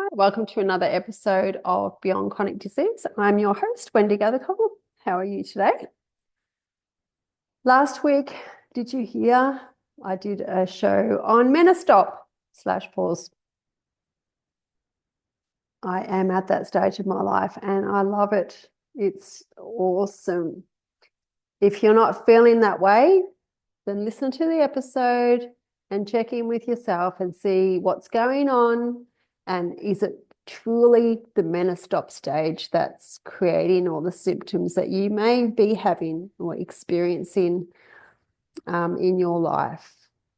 Hi, welcome to another episode of Beyond Chronic Disease. I'm your host, Wendy. How are you today? Last week, did you hear I did a show on menostop/pause? I am at that stage of my life and I love it. It's awesome. If you're not feeling that way, then listen to the episode and check in with yourself and see what's going on. And is it truly the menostop stage that's creating all the symptoms that you may be having or experiencing in your life?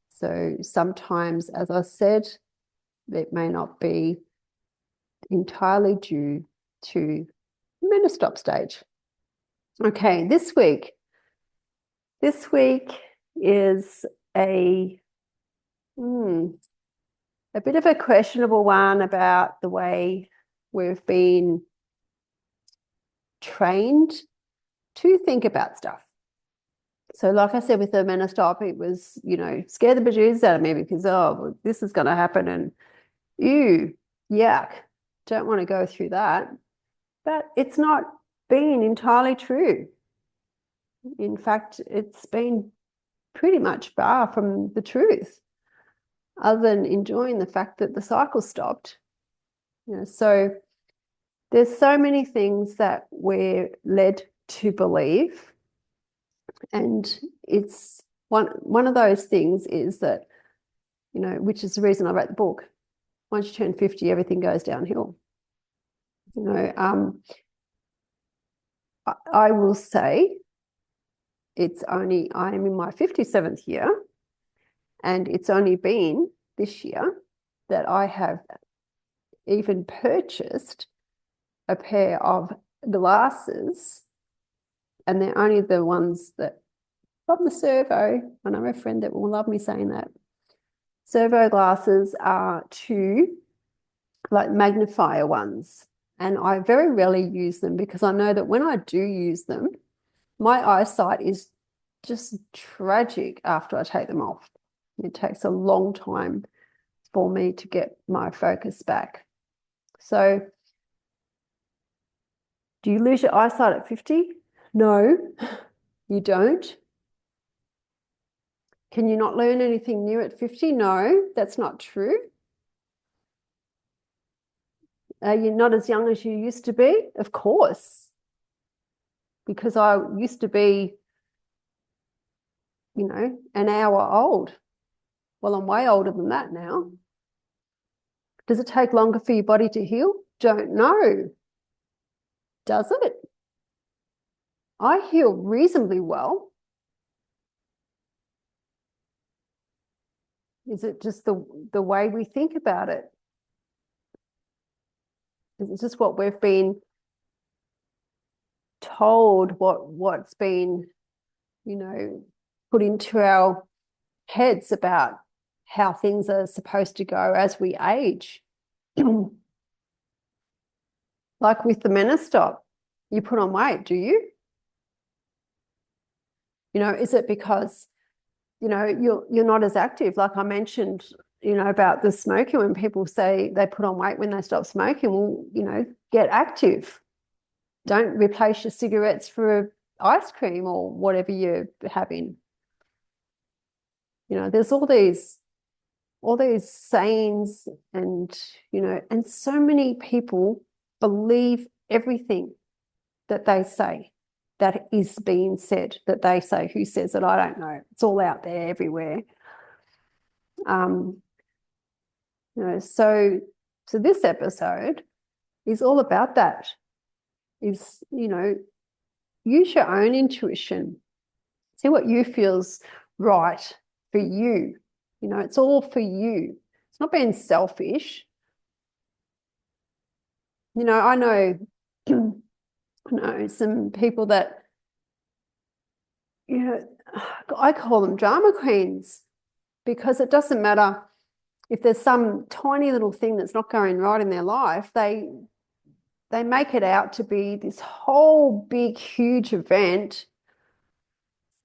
So sometimes, as I said, it may not be entirely due to menostop stage. Okay, this week is a a bit of a questionable one about the way we've been trained to think about stuff. So like I said, with the menostop, it was, scare the bejesus out of me because, oh, this is going to happen and ew, yuck, don't want to go through that. But it's not been entirely true. In fact, it's been pretty much far from the truth, other than enjoying the fact that the cycle stopped. So there's so many things that we're led to believe. And it's one of those things is that, which is the reason I wrote the book. Once you turn 50, everything goes downhill. I will say I am in my 57th year, and it's only been this year that I have even purchased a pair of glasses, and they're only the ones that from the Servo. I know a friend that will love me saying that. Servo glasses are two like magnifier ones, and I very rarely use them because I know that when I do use them, my eyesight is just tragic after I take them off. It takes a long time for me to get my focus back. So, do you lose your eyesight at 50? No, you don't. Can you not learn anything new at 50? No, that's not true. Are you not as young as you used to be? Of course. Because I used to be, an hour old. Well, I'm way older than that now. Does it take longer for your body to heal? Don't know. Does it? I heal reasonably well. Is it just the way we think about it? Is it just what we've been told, what's been, put into our heads about how things are supposed to go as we age? Like with the menostop, you put on weight, do you? Is it because, you're not as active? Like I mentioned, about the smoking, when people say they put on weight when they stop smoking, well, get active. Don't replace your cigarettes for ice cream or whatever you're having. There's all these sayings and, and so many people believe everything that they say, that is being said, that they say. Who says it? I don't know. It's all out there everywhere. So this episode is all about that. Use your own intuition. See what you feels right for you. It's all for you. It's not being selfish. I know, some people that, I call them drama queens, because it doesn't matter if there's some tiny little thing that's not going right in their life, they make it out to be this whole big, huge event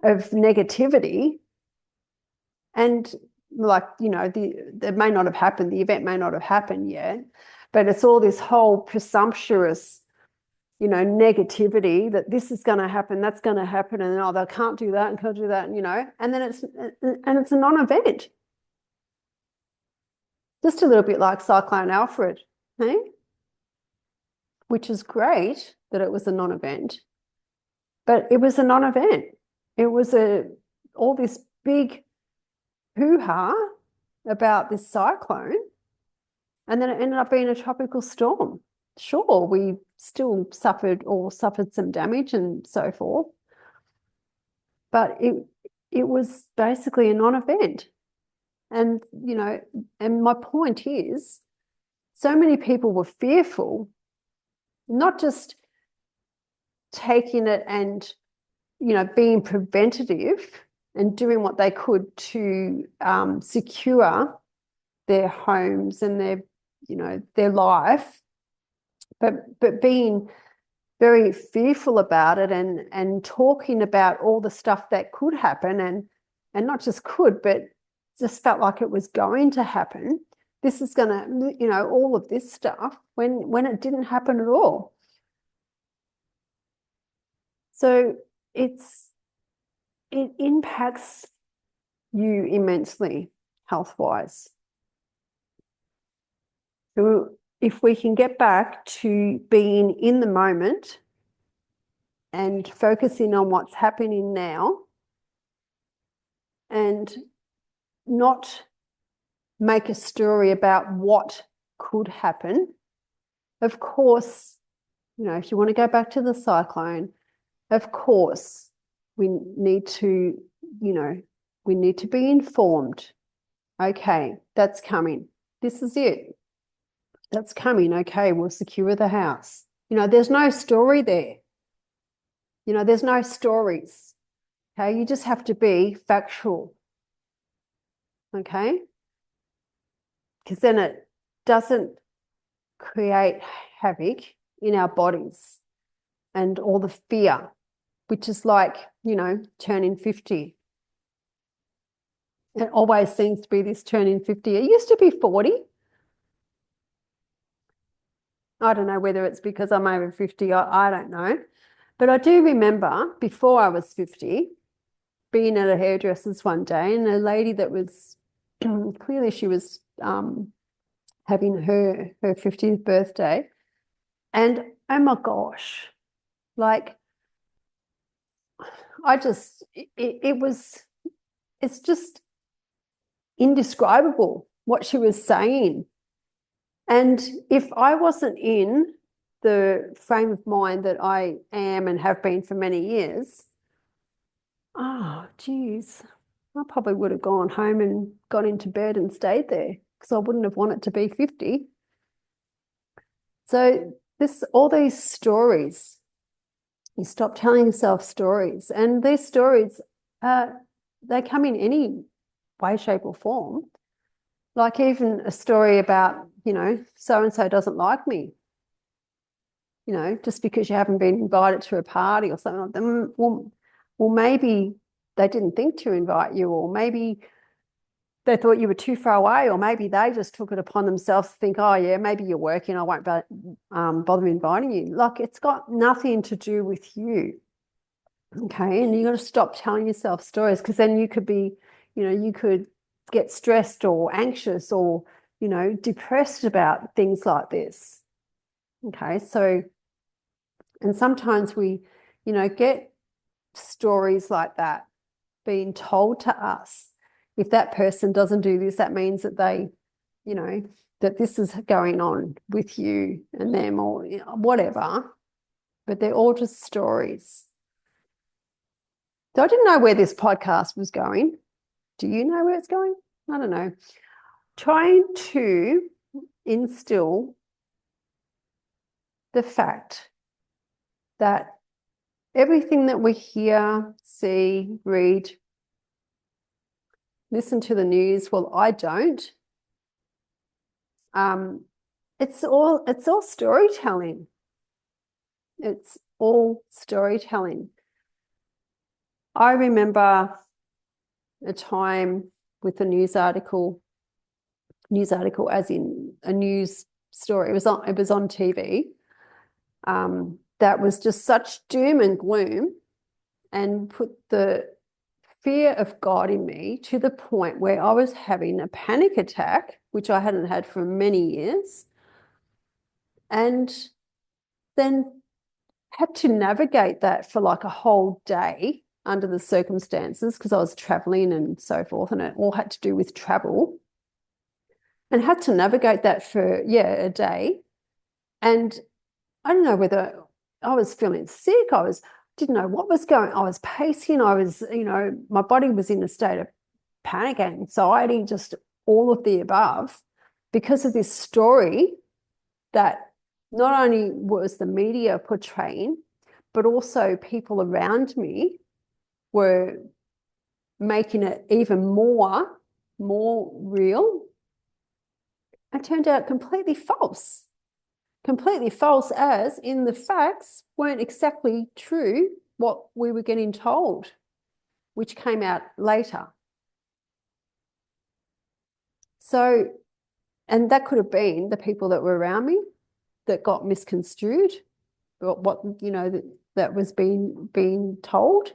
of negativity. And it may not have happened, the event may not have happened yet, But it's all this whole presumptuous, negativity that this is going to happen, that's going to happen, and oh, they can't do that and can't do that, and then it's a non-event. Just a little bit like Cyclone Alfred, hey? Which is great that it was a non-event, but it was a non-event. It was all this big hoo-ha about this cyclone, and then it ended up being a tropical storm. Sure, we still suffered some damage and so forth, but it was basically a non-event. And, and my point is, so many people were fearful, not just taking it and, being preventative and doing what they could to secure their homes and their life, but being very fearful about it and talking about all the stuff that could happen and not just could, but just felt like it was going to happen. This is going to, all of this stuff when it didn't happen at all. So it impacts you immensely health-wise. So if we can get back to being in the moment and focusing on what's happening now and not make a story about what could happen. Of course, if you want to go back to the cyclone, of course, we need to be informed. Okay, that's coming. This is it. That's coming. Okay, we'll secure the house. There's no story there. There's no stories. Okay, you just have to be factual. Okay? Because then it doesn't create havoc in our bodies and all the fear, which is like, turning 50. It always seems to be this turning 50. It used to be 40. I don't know whether it's because I'm over 50. I don't know. But I do remember before I was 50 being at a hairdresser's one day, and a lady that was clearly she was having her 50th birthday, and oh my gosh, like it's just indescribable what she was saying. And if I wasn't in the frame of mind that I am and have been for many years, oh, geez, I probably would have gone home and got into bed and stayed there because I wouldn't have wanted to be 50. So all these stories, you stop telling yourself stories, and these stories, they come in any way, shape or form. Like even a story about, so-and-so doesn't like me, just because you haven't been invited to a party or something like that. Well, maybe they didn't think to invite you, or maybe they thought you were too far away, or maybe they just took it upon themselves to think, oh yeah, maybe you're working, I won't bother inviting you. Like, it's got nothing to do with you. Okay, and you got to stop telling yourself stories, because then you could be, you could get stressed or anxious or, depressed about things like this. Okay, so, and sometimes we, get stories like that being told to us. If that person doesn't do this, that means that they, that this is going on with you and them, or whatever. But they're all just stories. So I didn't know where this podcast was going. Do you know where it's going? I don't know. Trying to instill the fact that everything that we hear, see, read, listen to the news, well, I don't. It's all storytelling. It's all storytelling. I remember a time with a news article as in a news story. It was on TV. That was just such doom and gloom and put the fear of God in me to the point where I was having a panic attack, which I hadn't had for many years, and then had to navigate that for like a whole day under the circumstances because I was traveling and so forth, and it all had to do with travel, and had to navigate that for, a day. And I don't know whether I was feeling sick. Didn't know what was going. I was pacing. My body was in a state of panic, anxiety, just all of the above, because of this story that not only was the media portraying, but also people around me were making it even more real. It turned out completely false. Completely false, as in the facts weren't exactly true what we were getting told, which came out later. So, and that could have been the people that were around me that got misconstrued, what that was being told.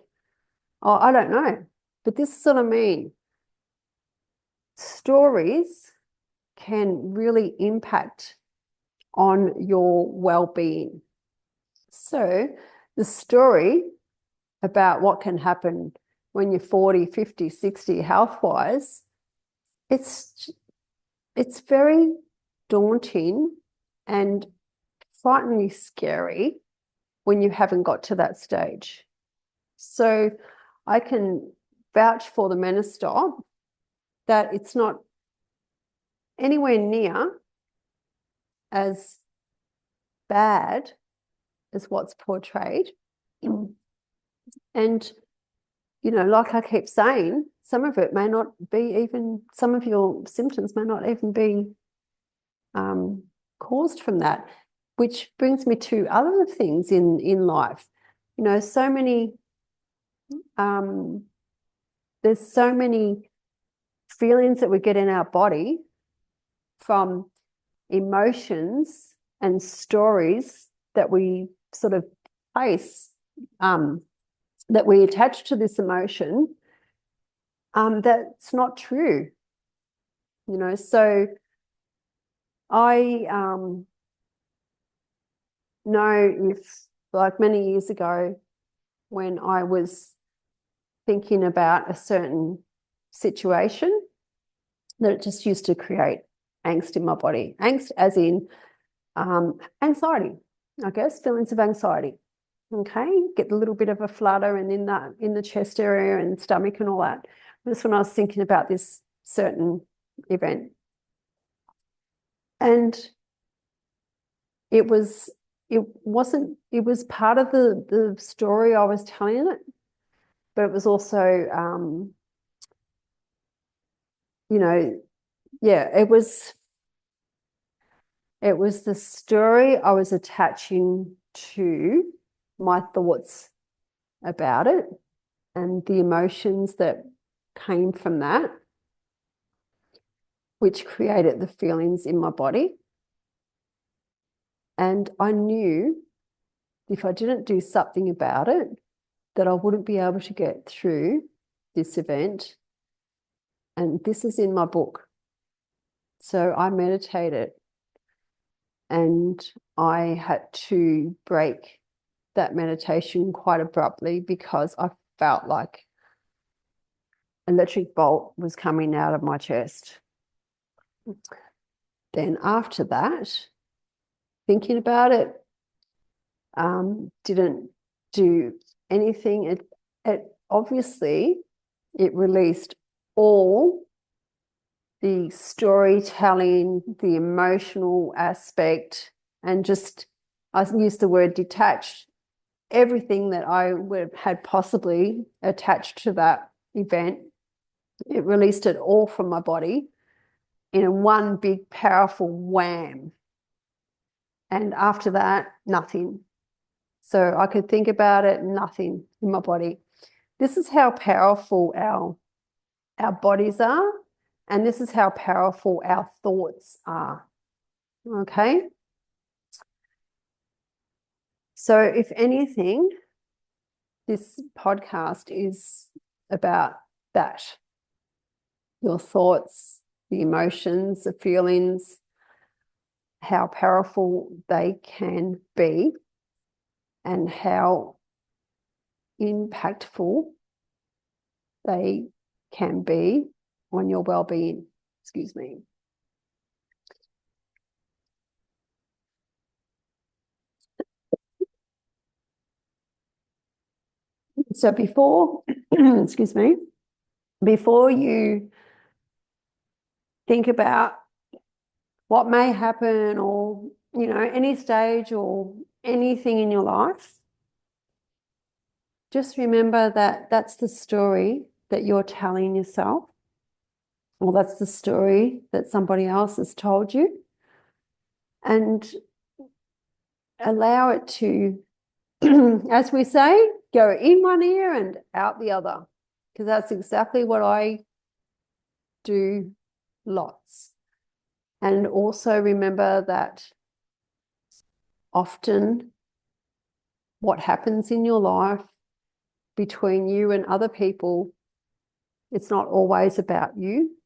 Oh, I don't know, but this is what I mean. Stories can really impact on your well-being. So the story about what can happen when you're 40, 50, 60 health-wise, it's very daunting and frighteningly scary when you haven't got to that stage. So I can vouch for the Menastop that it's not anywhere near as bad as what's portrayed. And, like I keep saying, some of it may not be even, some of your symptoms may not even be caused from that, which brings me to other things in life. So many, there's so many feelings that we get in our body from emotions and stories that we sort of place, that we attach to this emotion, that's not true. So I know, if like many years ago when I was thinking about a certain situation, that it just used to create angst in my body. Angst as in anxiety, I guess, feelings of anxiety. Okay, get a little bit of a flutter and in the chest area and stomach and all that. That's when I was thinking about this certain event. And it was part of the story I was telling it, but it was also it was the story I was attaching to my thoughts about it and the emotions that came from that, which created the feelings in my body. And I knew if I didn't do something about it, that I wouldn't be able to get through this event. And this is in my book. So I meditated, and I had to break that meditation quite abruptly because I felt like an electric bolt was coming out of my chest. Then after that, thinking about it, didn't do anything. It obviously, it released all the storytelling, the emotional aspect, and just, I used the word detached, everything that I would have had possibly attached to that event. It released it all from my body in one big, powerful wham. And after that, nothing. So I could think about it, nothing in my body. This is how powerful our bodies are, and this is how powerful our thoughts are. Okay. So if anything, this podcast is about that. Your thoughts, the emotions, the feelings, how powerful they can be, and how impactful they can be on your well-being. Excuse me. So before, excuse me, before you think about what may happen or, any stage or anything in your life, just remember that that's the story that you're telling yourself, or that's the story that somebody else has told you, and allow it to, as we say, go in one ear and out the other, because that's exactly what I do lots. And also remember that often what happens in your life between you and other people, it's not always about you.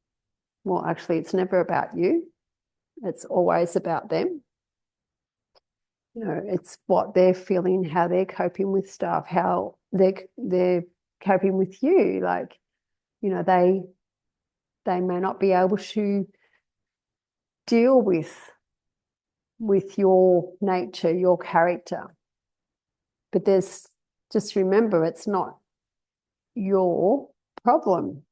Well, actually, it's never about you. It's always about them. It's what they're feeling, how they're coping with stuff, how they're coping with you. Like, they may not be able to deal with your nature, your character. But just remember, it's not your problem.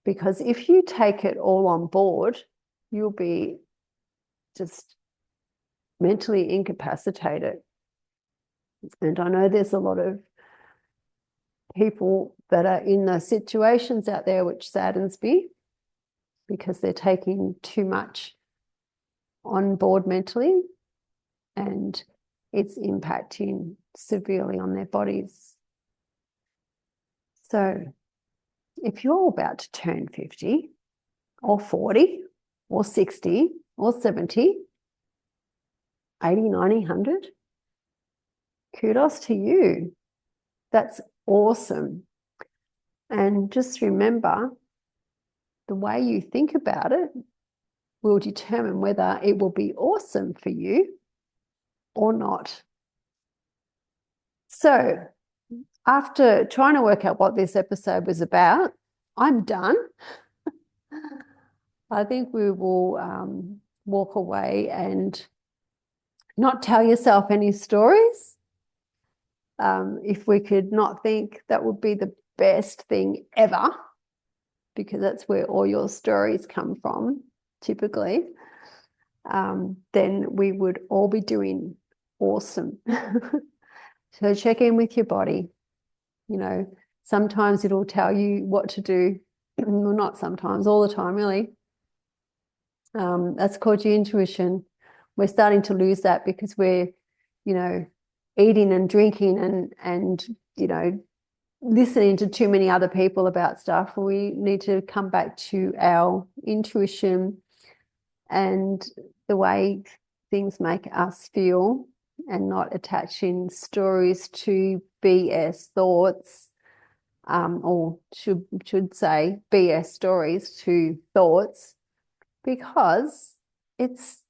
Because if you take it all on board, you'll be just mentally incapacitated. And I know there's a lot of people that are in those situations out there, which saddens me, because they're taking too much on board mentally, and it's impacting severely on their bodies. So if you're about to turn 50 or 40 or 60 or 70, 80, 90, 100, kudos to you. That's awesome. And just remember, the way you think about it will determine whether it will be awesome for you or not. So after trying to work out what this episode was about, I'm done. I think we will walk away and not tell yourself any stories. If we could not think, that would be the best thing ever, because that's where all your stories come from, typically. Then we would all be doing awesome. So check in with your body. Sometimes it'll tell you what to do. Well, not sometimes, all the time, really. That's called your intuition. We're starting to lose that because we're, eating and drinking and listening to too many other people about stuff. We need to come back to our intuition and the way things make us feel, and not attaching stories to BS thoughts, or should say BS stories to thoughts, because it's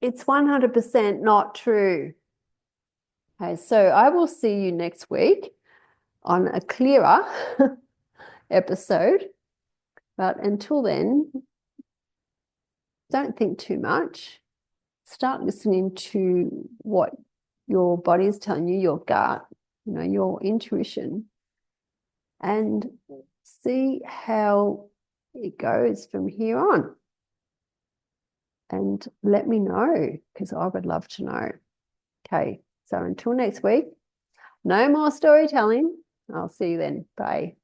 100% not true. Okay, so I will see you next week on a clearer episode. But until then, don't think too much. Start listening to what your body is telling you, your gut, your intuition, and see how it goes from here on. And let me know, because I would love to know. Okay, so until next week, no more storytelling. I'll see you then. Bye.